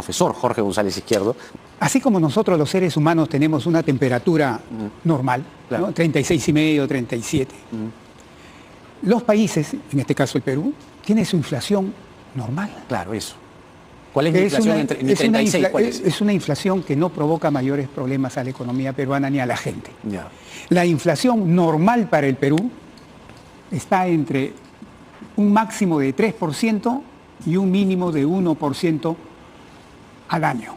profesor Jorge González Izquierdo. Así como nosotros los seres humanos tenemos una temperatura normal, Claro. ¿no? 36,5, 37. Los países, en este caso el Perú, tiene su inflación normal. Claro, eso. ¿Cuál es la inflación entre 36? ¿Cuál es? Es una inflación que no provoca mayores problemas a la economía peruana ni a la gente. Ya. La inflación normal para el Perú está entre un máximo de 3% y un mínimo de 1% al año.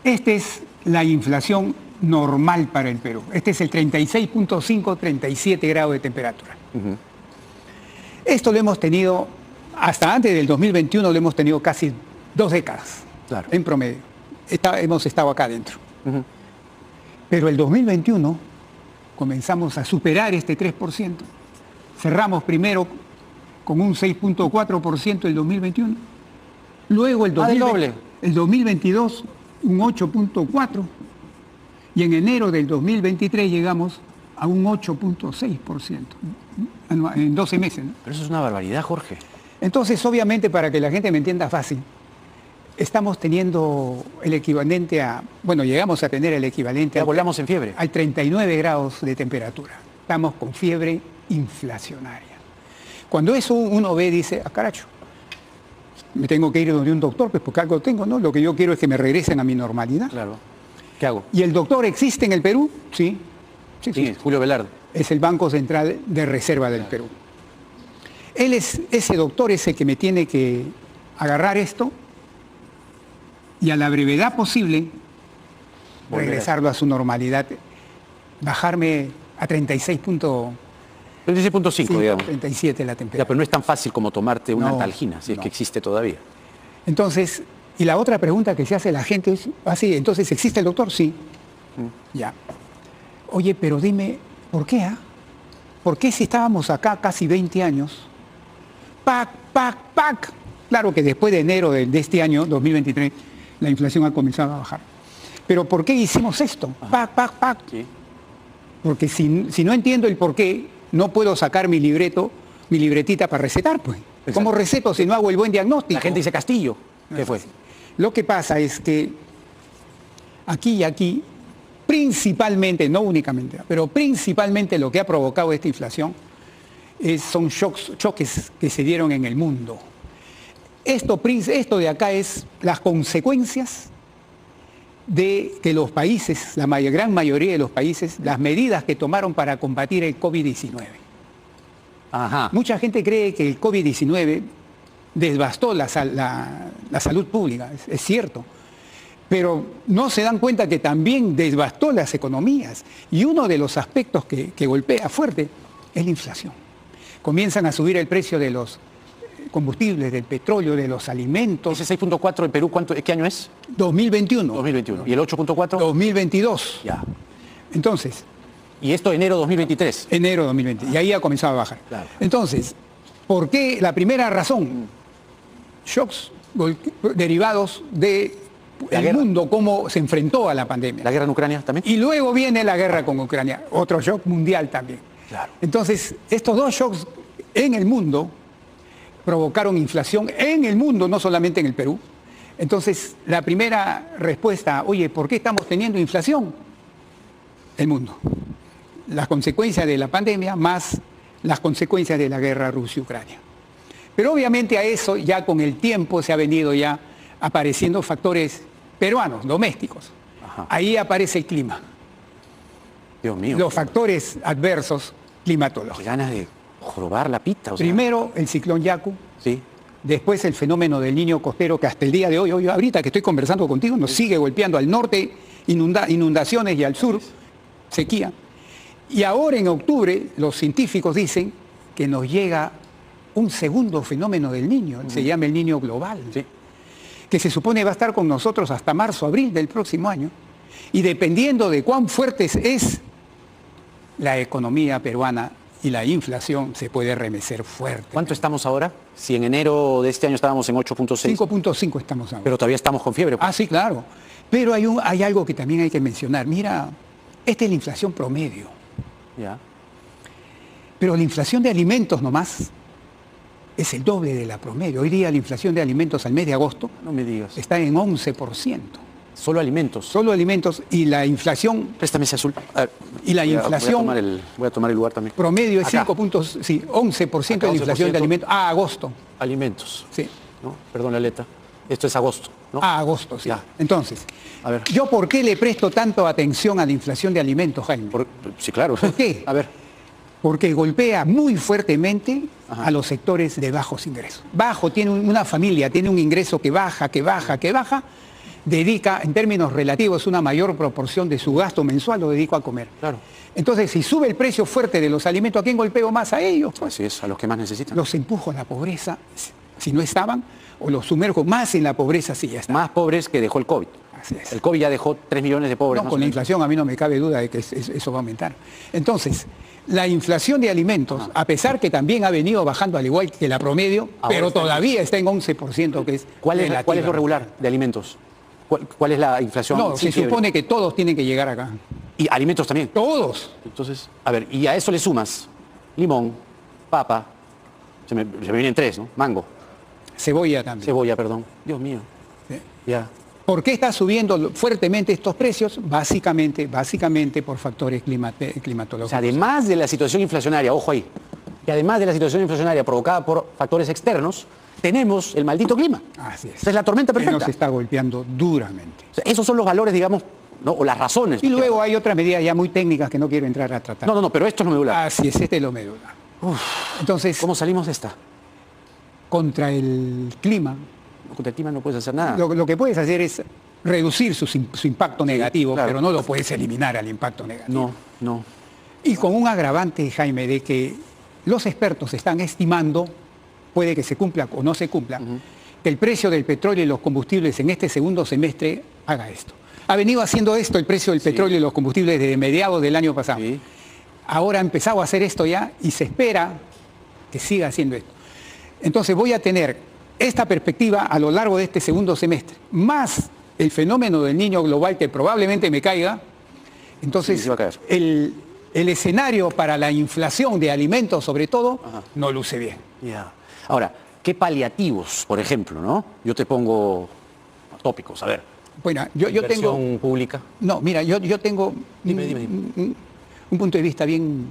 Esta es la inflación normal para el Perú. Este es el 36,5, 37 grados de temperatura. Esto lo hemos tenido, hasta antes del 2021, lo hemos tenido casi 2 décadas, Claro. en promedio. Hemos estado acá adentro. Pero el 2021 comenzamos a superar este 3%. Cerramos primero con un 6,4% el 2021. Luego el del doble. el 2022 un 8,4%. Y en enero del 2023 llegamos a un 8,6%. En 12 meses, ¿no? Pero eso es una barbaridad, Jorge. Entonces, obviamente, para que la gente me entienda fácil, estamos teniendo el equivalente a, bueno, llegamos a tener el equivalente Ya volamos en fiebre. a 39 grados de temperatura. Estamos con fiebre inflacionaria. Cuando eso uno ve, dice, ah, caracho, me tengo que ir donde un doctor, pues porque algo tengo, ¿no? Lo que yo quiero es que me regresen a mi normalidad. Claro. ¿Qué hago? ¿Y el doctor existe en el Perú? Sí. Sí, Sí, existe. Julio Velarde. Es el Banco Central de Reserva del Perú. Ese doctor es el que me tiene que agarrar esto y a la brevedad posible Volver a- regresarlo a su normalidad, bajarme a 36,5, digamos. 37 la Ya, temperatura. pero no es tan fácil como tomarte una No, Antalgina, si es no. que existe todavía. Entonces, y la otra pregunta que se hace la gente es, sí, entonces, ¿existe el doctor? Sí. Ya. Oye, pero dime, ¿por qué? ¿Por qué si estábamos acá casi 20 años? ¡Pac, pac, pac! Claro que después de enero de este año, 2023, la inflación ha comenzado a bajar. Pero ¿por qué hicimos esto? ¡Pac, pac, pac! Sí. Porque si no entiendo el por qué, no puedo sacar mi libretita para recetar, pues. Exacto. ¿Cómo receto si no hago el buen diagnóstico? La gente dice Castillo. ¿Qué fue? Lo que pasa es que aquí y aquí, principalmente, no únicamente, pero principalmente lo que ha provocado esta inflación son choques que se dieron en el mundo. Esto de acá es las consecuencias de que los países, gran mayoría de los países, las medidas que tomaron para combatir el COVID-19. Ajá. Mucha gente cree que el COVID-19 devastó la salud pública, es cierto, pero no se dan cuenta que también devastó las economías. Y uno de los aspectos que golpea fuerte es la inflación. Comienzan a subir el precio de los combustibles, del petróleo, de los alimentos. Ese 6,4 en Perú, ¿qué año es? 2021. 2021. ¿Y el 8,4? 2022. Ya. Entonces, Y esto enero 2023. enero 2020. Y ahí ha comenzado a bajar. Claro. Entonces, ¿por qué? La primera razón, shocks derivados del guerra. mundo, cómo se enfrentó a la pandemia. ¿La guerra en Ucrania también? Y luego viene la guerra con Ucrania, otro shock mundial también. Claro. Entonces, estos dos shocks en el mundo provocaron inflación en el mundo, no solamente en el Perú. Entonces, la primera respuesta, oye, ¿por qué estamos teniendo inflación? El mundo. Las consecuencias de la pandemia más las consecuencias de la guerra Rusia-Ucrania. Pero obviamente a eso ya con el tiempo se ha venido ya apareciendo factores peruanos, domésticos. Ajá. Ahí aparece el clima. Dios mío. Los factores adversos Qué climatológicos. ganas de jorobar la pita. O sea. Primero el ciclón Yaku, Sí. después el fenómeno del Niño costero que hasta el día de hoy, ahorita que estoy conversando contigo, nos sigue golpeando al norte, inundaciones y al sur, sequía. Y ahora en octubre los científicos dicen que nos llega un segundo fenómeno del Niño, se llama el Niño global, Sí. que se supone va a estar con nosotros hasta marzo, abril del próximo año. Y dependiendo de cuán fuerte es la economía peruana y la inflación, se puede remecer fuerte. ¿Cuánto estamos ahora? Si en enero de este año estábamos en 8,6. 5,5 estamos ahora. Pero todavía estamos con fiebre. Pues. Ah, sí, claro. Pero hay algo que también hay que mencionar. Mira, esta es la inflación promedio. Ya. Pero la inflación de alimentos nomás es el doble de la promedio. Hoy día la inflación de alimentos al mes de agosto No me digas. está en 11%. Solo alimentos. Solo alimentos, y la inflación Préstame ese azul. A ver, Y la inflación voy a tomar el lugar también. promedio es Acá. 5 puntos, sí, 11% Acá, de inflación 11%. de alimentos a agosto. Alimentos. Sí. ¿No? Perdón la letra. Esto es agosto, ¿no? A agosto, sí. Ya. Entonces, A ver. ¿yo por qué le presto tanto atención a la inflación de alimentos, Jaime? Sí, claro. ¿Por qué? A ver. Porque golpea muy fuertemente Ajá. a los sectores de bajos ingresos. Bajo, tiene una familia, tiene un ingreso que baja, dedica, en términos relativos, una mayor proporción de su gasto mensual lo dedico a comer. Claro. Entonces, si sube el precio fuerte de los alimentos, ¿a quién golpeo más? A ellos. Pues. Así es, a los que más necesitan. Los empujo a la pobreza, si no estaban, o los sumerjo más en la pobreza si ya están. Más pobres que dejó el COVID. Así es. El COVID ya dejó 3 millones de pobres. No, más con o la menos. inflación a mí no me cabe duda de que eso va a aumentar. Entonces, la inflación de alimentos, a pesar que también ha venido bajando al igual que la promedio, Ahora pero está en todavía está en 11%, que es ¿Cuál es lo relativamente. regular de alimentos? ¿Cuál es la inflación? No, sin se fiebre? supone que todos tienen que llegar acá. Y alimentos también. Todos. Entonces, a ver, y a eso le sumas limón, papa, se me vienen 3, ¿no? Mango, Cebolla también. cebolla, perdón. Dios mío. Sí. Ya. ¿Por qué está subiendo fuertemente estos precios? Básicamente por factores climatológicos. O sea, además de la situación inflacionaria, ojo ahí, que además de la situación inflacionaria provocada por factores externos, tenemos el maldito clima. Así es. Esa es la tormenta Que perfecta. nos está golpeando duramente. O sea, esos son los valores, digamos, ¿no? O las razones. Y luego hay otras medidas ya muy técnicas que no quiero entrar a tratar. No, pero esto es lo medular. Así es, este es lo medular. Entonces, ¿Cómo salimos de esta? contra el clima, Contra el clima no puedes hacer nada. lo que puedes hacer es reducir su impacto negativo, claro. pero no lo puedes eliminar al impacto negativo. No. Y con un agravante, Jaime, de que los expertos están estimando, puede que se cumpla o no se cumpla, que el precio del petróleo y los combustibles en este segundo semestre haga esto. Ha venido haciendo esto el precio del petróleo y los combustibles desde mediados del año pasado. Sí. Ahora ha empezado a hacer esto ya y se espera que siga haciendo esto. Entonces voy a tener esta perspectiva a lo largo de este segundo semestre, más el fenómeno del Niño global que probablemente me caiga. Entonces, Sí, sí va a caer. el escenario para la inflación de alimentos, sobre todo, no luce bien. Ya. Ahora, ¿qué paliativos, por ejemplo, no? Yo te pongo tópicos, a ver. Bueno, yo tengo... Inversión pública. No, mira, yo tengo Dime. un punto de vista bien...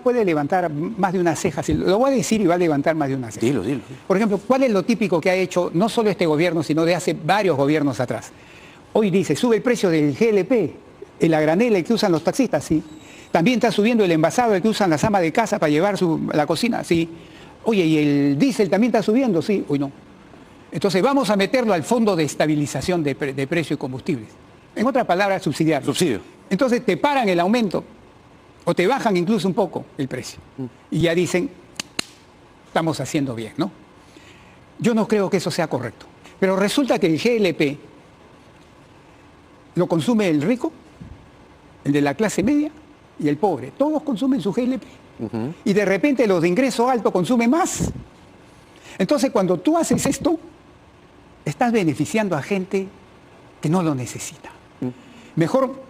puede levantar más de una ceja. Lo voy a decir y va a levantar más de una ceja. Dilo. Por ejemplo, ¿cuál es lo típico que ha hecho no solo este gobierno, sino de hace varios gobiernos atrás? Hoy dice, sube el precio del GLP, el a granel, el que usan los taxistas, sí. También está subiendo el envasado, el que usan las amas de casa para llevar la cocina, sí. Oye, ¿y el diésel también está subiendo? Sí. Uy, no. Entonces vamos a meterlo al fondo de estabilización de precio y combustibles. En otras palabras, subsidiar. Subsidio. Entonces te paran el aumento o te bajan incluso un poco el precio. Y ya dicen, estamos haciendo bien, ¿no? Yo no creo que eso sea correcto. Pero resulta que el GLP lo consume el rico, el de la clase media y el pobre. Todos consumen su GLP. Y de repente los de ingreso alto consumen más. Entonces cuando tú haces esto, estás beneficiando a gente que no lo necesita. Mejor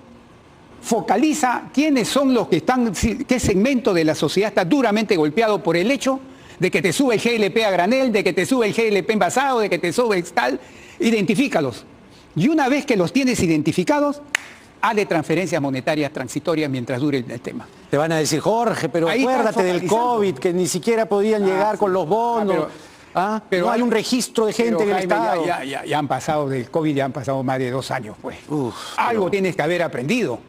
focaliza quiénes son los que están, qué segmento de la sociedad está duramente golpeado por el hecho de que te sube el GLP a granel, de que te sube el GLP envasado, de que te sube tal, identifícalos. Y una vez que los tienes identificados, hazle transferencias monetarias transitorias mientras dure el tema. Te van a decir, Jorge, pero Ahí estás acuérdate del focalizando. COVID, que ni siquiera podían llegar con los bonos. Pero no hay un registro de gente Pero, en el Jaime, Estado. ya han pasado del COVID, ya han pasado más de 2 años, pues. Uf, Algo tienes que haber aprendido.